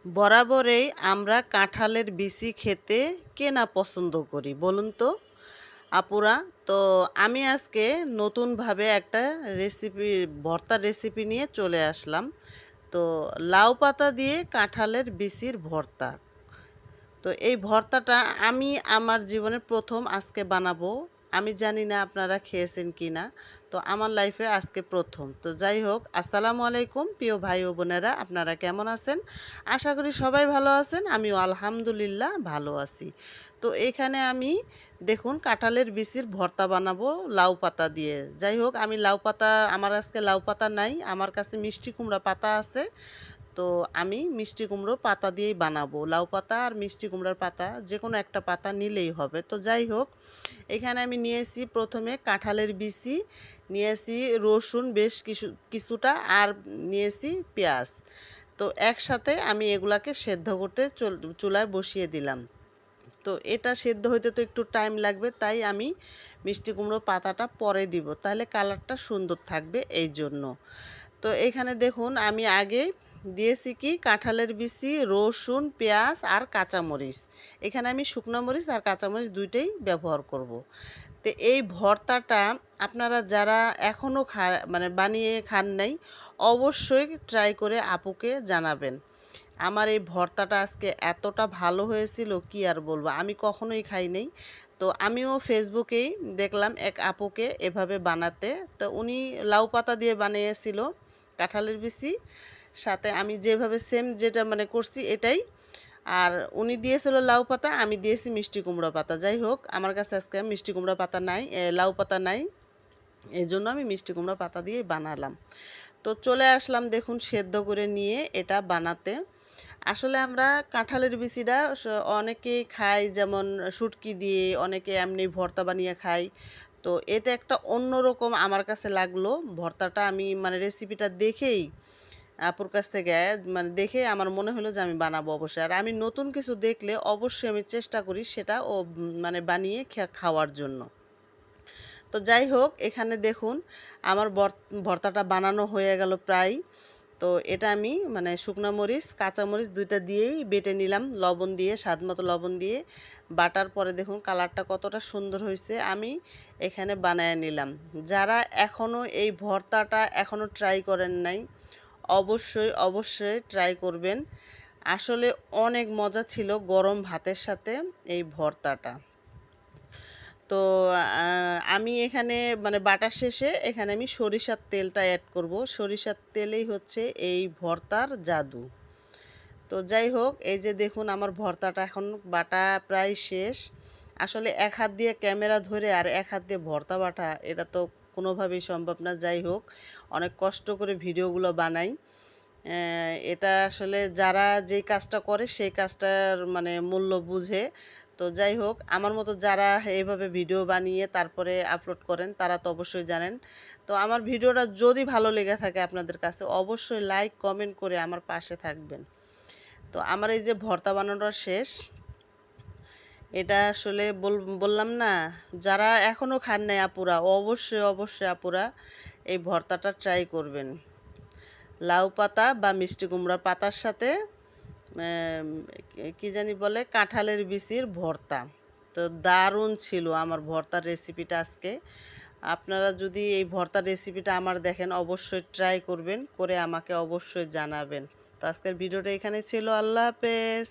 বরাবরেই আমরা কাঁঠালের বিচি খেতে কে না পছন্দ করি বলুন তো আপুরা। তো আমি আজকে নতুনভাবে একটা রেসিপি ভর্তার রেসিপি নিয়ে চলে আসলাম। তো লাউ পাতা দিয়ে কাঁঠালের বিচির ভর্তা। তো এই ভর্তাটা আমি আমার জীবনে প্রথম আজকে বানাবো। আমি জানি না আপনারা খেয়েছেন কি না। তো আমার লাইফে আজকে প্রথম। তো যাই হোক, আসসালামু আলাইকুম প্রিয় ভাই ও বোনেরা, আপনারা কেমন আছেন? আশা করি সবাই ভালো আছেন, আমিও আলহামদুলিল্লাহ ভালো আছি। তো এখানে আমি দেখুন কাঁঠালের বিচির ভর্তা বানাবো লাউ পাতা দিয়ে। যাই হোক, আমি লাউ পাতা, আমার আজকে লাউ পাতা নাই, আমার কাছে মিষ্টি কুমড়া পাতা আছে। তো আমি মিষ্টি কুমড়ো পাতা দিয়েই বানাবো। লাউ পাতা আর মিষ্টি কুমড়ার পাতা যে কোনো একটা পাতা নিলেই হবে। তো যাই হোক, এখানে আমি নিয়েছি প্রথমে কাঁঠালের বিচি, নিয়েছি রসুন বেশ কিছুটা, আর নিয়েছি পেঁয়াজ। তো একসাথে আমি এগুলাকে সেদ্ধ করতে চুলায় বসিয়ে দিলাম। তো এটা সেদ্ধ হইতে তো একটু টাইম লাগবে, তাই আমি মিষ্টি কুমড়ো পাতাটা পরে দিব, তাহলে কালারটা সুন্দর থাকবে এই জন্য। তো এখানে দেখুন আমি আগে দিয়েছি কি কাঁঠালের বিচি, রসুন, পেঁয়াজ আর কাঁচামরিচ। এখানে আমি শুকনো মরিচ আর কাঁচামরিচ দুইটাই ব্যবহার করব। তো এই ভর্তাটা আপনারা যারা এখনও মানে বানিয়ে খান নাই, অবশ্যই ট্রাই করে আপুকে জানাবেন। আমার এই ভর্তাটা আজকে এতটা ভালো হয়েছিল কি আর বলবো, আমি কখনোই খাই নাই। তো আমিও ফেসবুকেই দেখলাম এক আপুকে এভাবে বানাতে। তো উনি লাউ পাতা দিয়ে বানিয়েছিল কাঁঠালের বিচি, সাথে আমি যেভাবে সেম যেটা মানে করছি এটাই। আর উনি দিয়েছিল লাউ পাতা, আমি দিয়েছি মিষ্টি কুমড়া পাতা। যাই হোক, আমার কাছে আজকে মিষ্টি কুমড়া পাতা নাই, লাউ পাতা নাই, এই জন্য আমি মিষ্টি কুমড়া পাতা দিয়েই বানালাম। তো চলে আসলাম দেখুন সেদ্ধ করে নিয়ে এটা বানাতে। আসলে আমরা কাঁঠালের বিচিটা অনেকেই খাই, যেমন শুটকি দিয়ে, অনেকে এমনি ভর্তা বানিয়ে খাই। তো এটা একটা অন্যরকম আমার কাছে লাগলো ভর্তাটা। আমি মানে রেসিপিটা দেখেই আপুর কাছ থেকে মানে দেখে আমার মনে হলো যে আমি বানাবো অবশ্যই। আর আমি নতুন কিছু দেখলে অবশ্যই আমি চেষ্টা করি সেটা মানে বানিয়ে খাওয়ার জন্য। তো যাই হোক, এখানে দেখুন আমার ভর্তাটা বানানো হয়ে গেল প্রায়। তো এটা আমি মানে শুকনো মরিচ কাঁচা মরিচ দুইটা দিয়েই বেটে নিলাম, লবণ দিয়ে, স্বাদ মতো লবণ দিয়ে বাটার পরে দেখুন কালারটা কতটা সুন্দর হয়েছে। আমি এখানে বানায় নিলাম। যারা এখনও এই ভর্তাটা এখনও ট্রাই করেন নাই, অবশ্যই অবশ্যই ট্রাই করবেন। আসলে অনেক মজা ছিল গরম ভাতের সাথে এই ভর্তাটা। তো আমি এখানে মানে বাটার শেষে এখানে আমি সরিষার তেলটা অ্যাড করব। সরিষার তেলেই হচ্ছে এই ভর্তার জাদু। তো যাই হোক, এই যে দেখুন আমার ভর্তাটা এখন বাটা প্রায় শেষ। আসলে এক হাত দিয়ে ক্যামেরা ধরে আর এক হাত দিয়ে ভর্তা বাটা, এটা তো কোনোভাবেই সম্ভব না। যাই হোক, অনেক কষ্ট করে ভিডিওগুলো বানাই। এটা আসলে যারা যেই কাজটা করে সেই কাজটার মানে মূল্য বুঝে। তো যাই হোক, আমার মতো যারা এইভাবে ভিডিও বানিয়ে তারপরে আপলোড করেন তারা তো অবশ্যই জানেন। তো আমার ভিডিওটা যদি ভালো লেগে থাকে আপনাদের কাছে, অবশ্যই লাইক কমেন্ট করে আমার পাশে থাকবেন। তো আমার এই যে ভর্তা বানানোটা শেষ, এটা আসলে বললাম না, যারা এখনও খান নাই আপুরা, অবশ্যই অবশ্যই আপুরা এই ভর্তাটা ট্রাই করবেন। লাউ পাতা বা মিষ্টি কুমড়ার পাতার সাথে কি জানি বলে কাঁঠালের বিচির ভর্তা। তো দারুণ ছিল আমার ভর্তার রেসিপিটা আজকে। আপনারা যদি এই ভর্তার রেসিপিটা আমার দেখেন, অবশ্যই ট্রাই করবেন, করে আমাকে অবশ্যই জানাবেন। তো আজকের ভিডিওটা এখানে ছিল। আল্লাহ হাফেজ।